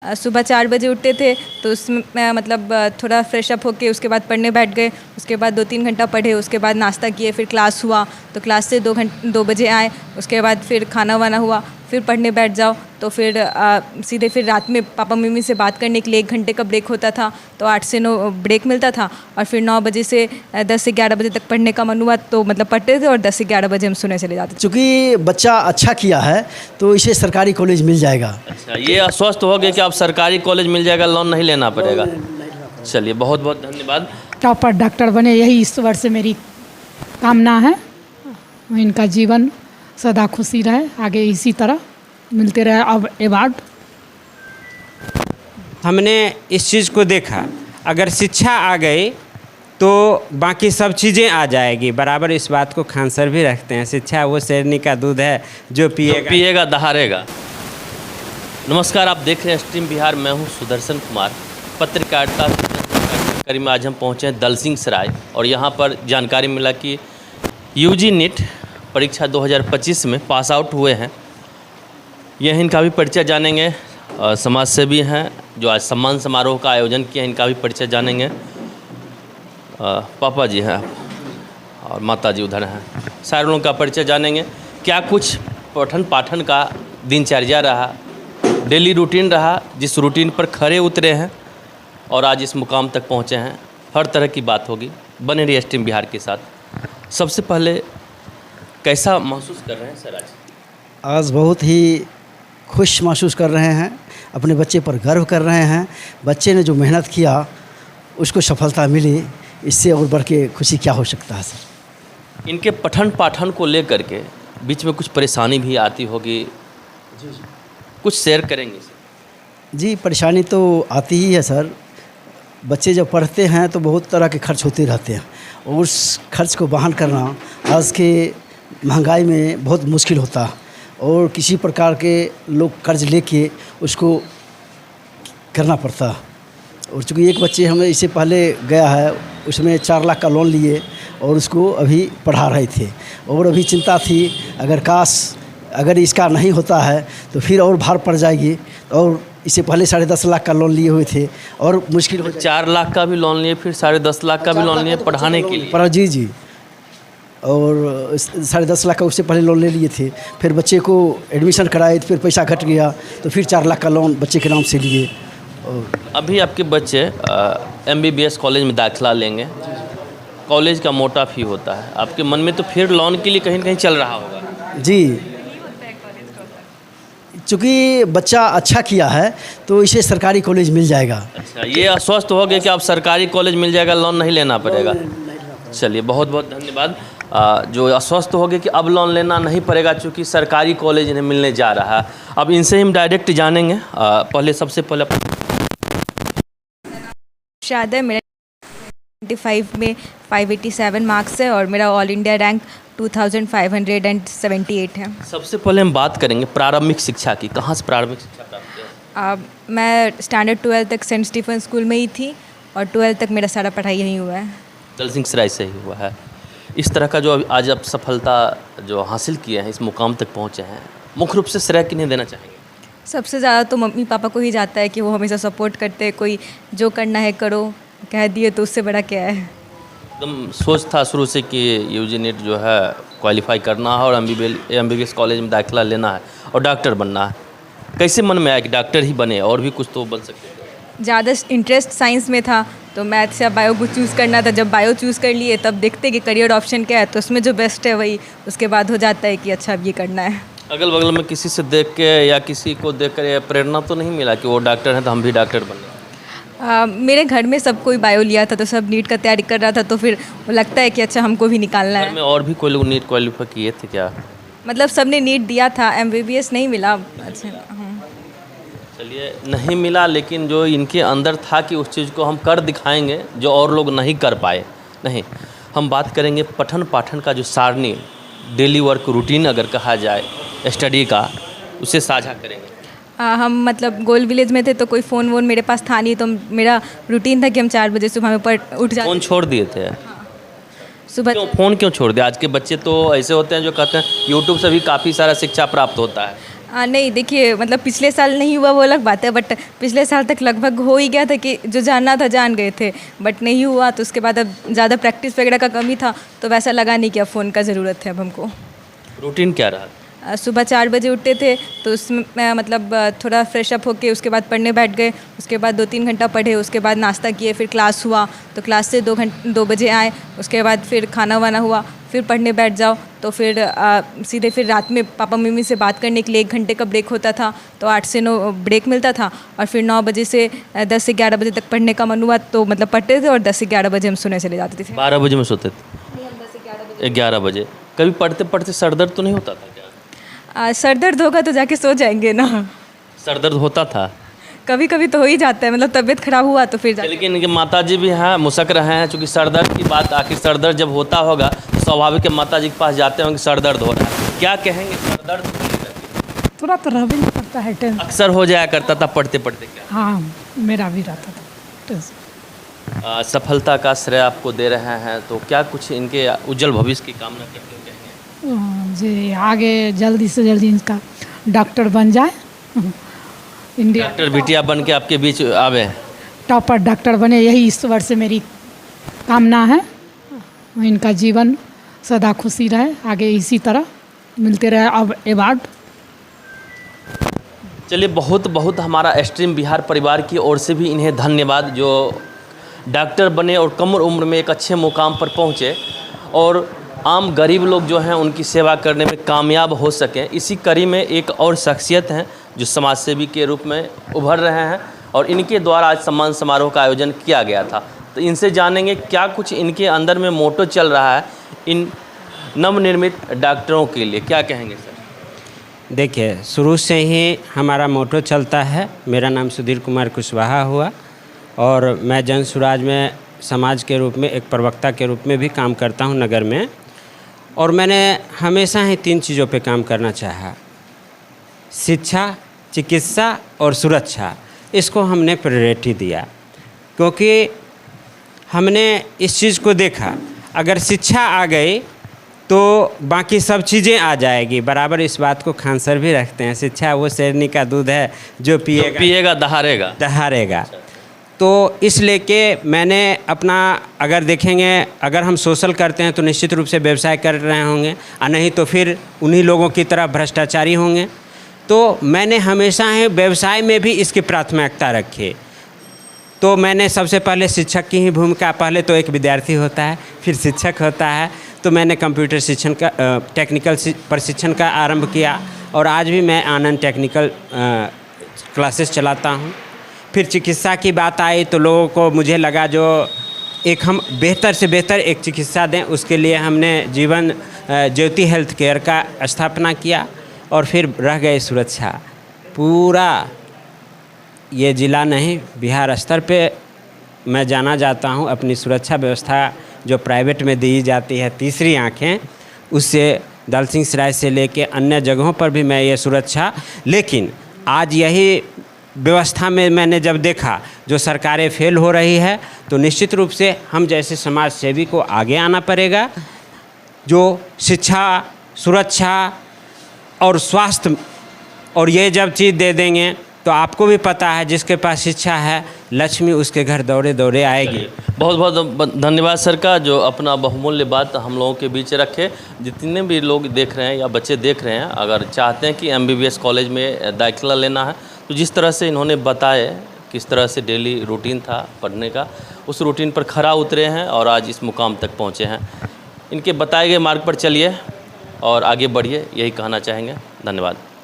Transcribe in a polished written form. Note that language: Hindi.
सुबह 4 बजे उठते थे तो उसमें मतलब थोड़ा फ्रेश अप होके उसके बाद पढ़ने बैठ गए। उसके बाद 2-3 घंटा पढ़े, उसके बाद नाश्ता किए, फिर क्लास हुआ तो क्लास से 2 बजे आए। उसके बाद फिर खाना वाना हुआ, फिर पढ़ने बैठ जाओ तो फिर सीधे फिर रात में पापा मम्मी से बात करने के लिए 1 घंटे का ब्रेक होता था तो 8 से 9 ब्रेक मिलता था। और फिर 9 बजे से 10 से 11 बजे तक पढ़ने का मन हुआ तो मतलब पढ़ते थे और 10 से 11 बजे हम सोने चले जाते थे। चूँकि बच्चा अच्छा किया है तो इसे सरकारी कॉलेज मिल जाएगा। अच्छा, ये आश्वस्त हो गए कि आप सरकारी कॉलेज मिल जाएगा, लोन नहीं लेना पड़ेगा। चलिए, बहुत बहुत धन्यवाद। टॉपर डॉक्टर बने, यही ईश्वर से मेरी कामना है। इनका जीवन सदा खुशी रहे, आगे इसी तरह मिलते रहे अब अवार्ड। हमने इस चीज़ को देखा, अगर शिक्षा आ गई तो बाकी सब चीज़ें आ जाएगी। बराबर इस बात को खान सर भी रखते हैं, शिक्षा वो शेरनी का दूध है जो पिएगा दहाड़ेगा। नमस्कार, आप देख रहे हैं स्ट्रीम बिहार। मैं हूं सुदर्शन कुमार, पत्रकारिता करीब में आज हम पहुंचे हैं दलसिंह सराय और यहां पर जानकारी मिला कि यूजी नीट परीक्षा 2025 में पास आउट हुए हैं। यह इनका भी परिचय जानेंगे। समाज सेवी हैं जो आज सम्मान समारोह का आयोजन किया, इनका भी परिचय जानेंगे। पापा जी हैं और माता जी उधर हैं, सारे लोगों का परिचय जानेंगे। क्या कुछ पठन पाठन का दिनचर्या रहा, डेली रूटीन रहा, जिस रूटीन पर खरे उतरे हैं और आज इस मुकाम तक पहुंचे हैं, हर तरह की बात होगी। बने रहिए स्ट्रीम बिहार के साथ। सबसे पहले कैसा महसूस कर रहे हैं सर आज बहुत ही खुश महसूस कर रहे हैं, अपने बच्चे पर गर्व कर रहे हैं। बच्चे ने जो मेहनत किया उसको सफलता मिली, इससे और बढ़ के खुशी क्या हो सकता है सर। इनके पठन पाठन को लेकर के बीच में कुछ परेशानी भी आती होगी, कुछ शेयर करेंगे सर? जी, परेशानी तो आती ही है सर। बच्चे जब पढ़ते हैं तो बहुत तरह के खर्च होते रहते हैं और उस खर्च को वहन करना आज के महंगाई में बहुत मुश्किल होता है और किसी प्रकार के लोग कर्ज लेके उसको करना पड़ता। और चूँकि एक बच्चे हमें इससे पहले गया है, उसमें 4 लाख का लोन लिए और उसको अभी पढ़ा रहे थे और अभी चिंता थी अगर इसका नहीं होता है तो फिर और भार पड़ जाएगी। और इससे पहले 10.5 लाख का लोन लिए हुए थे और मुश्किल हो 4 लाख का भी लोन लिए, फिर 10.5 लाख का भी लोन लिए पढ़ाने के लिए। जी, और 10.5 लाख का उससे पहले लोन ले लिए थे। फिर बच्चे को एडमिशन कराए तो फिर पैसा घट गया तो फिर 4 लाख का लोन बच्चे के नाम से लिए। और अभी आपके बच्चे MBBS कॉलेज में दाखिला लेंगे, कॉलेज का मोटा फी होता है, आपके मन में तो फिर लोन के लिए कहीं न कहीं चल रहा होगा। जी, चूँकि बच्चा अच्छा किया है तो इसे सरकारी कॉलेज मिल जाएगा। अच्छा, ये आश्वस्त हो गए कि आप सरकारी कॉलेज मिल जाएगा, लोन नहीं लेना पड़ेगा। चलिए, बहुत बहुत धन्यवाद। जो आश्वस्त हो गए कि अब लोन लेना नहीं पड़ेगा चूँकि सरकारी कॉलेज इन्हें मिलने जा रहा है। अब इनसे हम डायरेक्ट जानेंगे। सबसे पहले शायद है मेरा 25 में 587 मार्क्स है और मेरा ऑल इंडिया रैंक 2578 है। सबसे पहले हम बात करेंगे प्रारंभिक शिक्षा की। कहाँ से प्रारंभिक शिक्षा प्राप्त किया? मैं स्टैंडर्ड 12 तक सेंट स्टीफन स्कूल में ही थी और 12 तक मेरा सारा पढ़ाई यहीं हुआ है। दलसिंह सराय से ही हुआ है। इस तरह का जो आज आप सफलता जो हासिल किए हैं, इस मुकाम तक पहुँचे हैं, मुख्य रूप से श्रेय किन्हें देना चाहेंगे? सबसे ज़्यादा तो मम्मी पापा को ही जाता है कि वो हमेशा सपोर्ट करते हैं। कोई जो करना है करो कह दिए तो उससे बड़ा क्या है। एकदम सोच था शुरू से कि यूजी नीट जो है क्वालिफाई करना है और MBBS कॉलेज में दाखिला लेना है और डॉक्टर बनना है। कैसे मन में आया कि डॉक्टर ही बने, और भी कुछ तो बन सकते हैं? ज़्यादा इंटरेस्ट साइंस में था तो मैथ्स या बायो को चूज़ करना था। जब बायो चूज़ कर लिए तब देखते कि करियर ऑप्शन क्या है तो उसमें जो बेस्ट है वही उसके बाद हो जाता है कि अच्छा अब ये करना है। अगल बगल में किसी से देख के या किसी को देख कर प्रेरणा तो नहीं मिला कि वो डॉक्टर हैं तो हम भी डॉक्टर बने? मेरे घर में सब कोई बायो लिया था तो सब नीट का तैयारी कर रहा था तो फिर लगता है कि अच्छा हमको भी निकालना है। में और भी कोई लोग नीट क्वालिफाई किए थे क्या? मतलब सबने नीट दिया था, MBBS नहीं मिला। अच्छा, चलिए, नहीं मिला, लेकिन जो इनके अंदर था कि उस चीज़ को हम कर दिखाएंगे जो और लोग नहीं कर पाए। नहीं, हम बात करेंगे पठन पाठन का जो सारणी, डेली वर्क रूटीन अगर कहा जाए स्टडी का, उसे साझा करेंगे। हम मतलब गोल विलेज में थे तो कोई फ़ोन वोन मेरे पास था नहीं तो मेरा रूटीन था कि हम 4 बजे सुबह में उठ जाते। फ़ोन छोड़ दिए थे? सुबह फ़ोन क्यों छोड़ दिया? आज के बच्चे तो ऐसे होते हैं जो कहते हैं यूट्यूब से भी काफ़ी सारा शिक्षा प्राप्त होता है। नहीं देखिए, मतलब पिछले साल नहीं हुआ वो अलग बात है, बट पिछले साल तक लगभग हो ही गया था कि जो जानना था जान गए थे, बट नहीं हुआ। तो उसके बाद अब ज़्यादा प्रैक्टिस वगैरह का कमी था, तो वैसा लगा नहीं कि अब फ़ोन का ज़रूरत है अब हमको। रूटीन क्या रहा? सुबह 4 बजे उठते थे, तो उसमें मतलब थोड़ा फ्रेश अप होके उसके बाद पढ़ने बैठ गए, उसके बाद 2-3 घंटा पढ़े, उसके बाद नाश्ता किए, फिर क्लास हुआ, तो क्लास से 2 बजे आए, उसके बाद फिर खाना वाना हुआ, फिर पढ़ने बैठ जाओ, तो फिर सीधे फिर रात में पापा मम्मी से बात करने के लिए 1 घंटे का ब्रेक होता था, तो 8 से 9 ब्रेक मिलता था, और फिर 9 बजे से 10 से 11 बजे तक पढ़ने का मन हुआ तो मतलब पढ़ते थे, और 10 से 11 बजे हम सोने चले जाते थे। 12 बजे में सोते थे? 11 बजे। कभी पढ़ते पढ़ते सर दर्द तो नहीं होता था क्या? सर दर्द होगा तो जाके सो जाएंगे ना। सर दर्द होता था? कभी कभी तो हो ही जाता है, मतलब तबीयत खराब हुआ तो फिर लेकिन इनके माता जी भी हैं, मुसक रहे हैं, चूँकि सर दर्द की बात, आखिर सर दर्द जब होता होगा तो स्वाभाविक है माता जी के पास जाते होंगे सर दर्द हो रहा है, क्या कहेंगे? सर दर्द थोड़ा तो रह भी नहीं पड़ता है टेंशन। अक्सर हो जाया करता था पढ़ते पढ़ते क्या? हाँ, मेरा भी रहता था टेंशन। सफलता का श्रेय आपको दे रहे हैं, तो क्या कुछ इनके उज्जवल भविष्य की कामना करते हो? जी, आगे जल्दी से जल्दी इनका डॉक्टर बन जाए, इंडिया डॉक्टर बिटिया बन के आपके बीच आवे, टॉपर डॉक्टर बने, यही ईश्वर से मेरी कामना है। इनका जीवन सदा खुशी रहे, आगे इसी तरह मिलते रहे अब अवार्ड। चलिए, बहुत बहुत हमारा स्ट्रीम बिहार परिवार की ओर से भी इन्हें धन्यवाद, जो डॉक्टर बने और कम उम्र में एक अच्छे मुकाम पर पहुँचे और आम गरीब लोग जो हैं उनकी सेवा करने में कामयाब हो सकें। इसी कड़ी में एक और शख्सियत हैं जो समाज सेवी के रूप में उभर रहे हैं, और इनके द्वारा आज सम्मान समारोह का आयोजन किया गया था। तो इनसे जानेंगे क्या कुछ इनके अंदर में मोटो चल रहा है इन नवनिर्मित डॉक्टरों के लिए। क्या कहेंगे सर? देखिए, शुरू से ही हमारा मोटो चलता है। मेरा नाम सुधीर कुमार कुशवाहा हुआ और मैं जन सुराज में समाज के रूप में एक प्रवक्ता के रूप में भी काम करता हूं नगर में। और मैंने हमेशा ही 3 चीज़ों पे काम करना चाहा: शिक्षा, चिकित्सा और सुरक्षा। इसको हमने प्रायोरिटी दिया क्योंकि हमने इस चीज़ को देखा, अगर शिक्षा आ गई तो बाकी सब चीज़ें आ जाएगी। बराबर इस बात को खान सर भी रखते हैं, शिक्षा वो शेरनी का दूध है जो पिएगा दहाड़ेगा। तो इस लेके मैंने अपना, अगर देखेंगे, अगर हम सोशल करते हैं तो निश्चित रूप से व्यवसाय कर रहे होंगे, और नहीं तो फिर उन्हीं लोगों की तरह भ्रष्टाचारी होंगे। तो मैंने हमेशा ही व्यवसाय में भी इसकी प्राथमिकता रखी। तो मैंने सबसे पहले शिक्षक की ही भूमिका, पहले तो एक विद्यार्थी होता है फिर शिक्षक होता है, तो मैंने कंप्यूटर शिक्षण का टेक्निकल प्रशिक्षण का आरंभ किया और आज भी मैं आनंद टेक्निकल क्लासेस चलाता हूँ। फिर चिकित्सा की बात आई तो लोगों को मुझे लगा जो एक हम बेहतर से बेहतर एक चिकित्सा दें, उसके लिए हमने जीवन ज्योति हेल्थ केयर का स्थापना किया। और फिर रह गए सुरक्षा। पूरा ये ज़िला नहीं, बिहार स्तर पे मैं जाना जाता हूँ अपनी सुरक्षा व्यवस्था जो प्राइवेट में दी जाती है, तीसरी आँखें, उससे दलसिंह सराय से लेके अन्य जगहों पर भी मैं ये सुरक्षा। लेकिन आज यही व्यवस्था में मैंने जब देखा जो सरकारें फेल हो रही है, तो निश्चित रूप से हम जैसे समाज सेवी को आगे आना पड़ेगा। जो शिक्षा, सुरक्षा और स्वास्थ्य और ये जब चीज़ दे देंगे तो आपको भी पता है जिसके पास शिक्षा है, लक्ष्मी उसके घर दौड़े दौड़े आएगी। बहुत बहुत धन्यवाद सर का, जो अपना बहुमूल्य बात हम लोगों के बीच रखे। जितने भी लोग देख रहे हैं या बच्चे देख रहे हैं, अगर चाहते हैं कि MBBS कॉलेज में दाखिला लेना है, तो जिस तरह से इन्होंने बताया किस तरह से डेली रूटीन था पढ़ने का, उस रूटीन पर खरा उतरे हैं और आज इस मुकाम तक पहुँचे हैं। इनके बताए गए मार्ग पर चलिए और आगे बढ़िए, यही कहना चाहेंगे। धन्यवाद।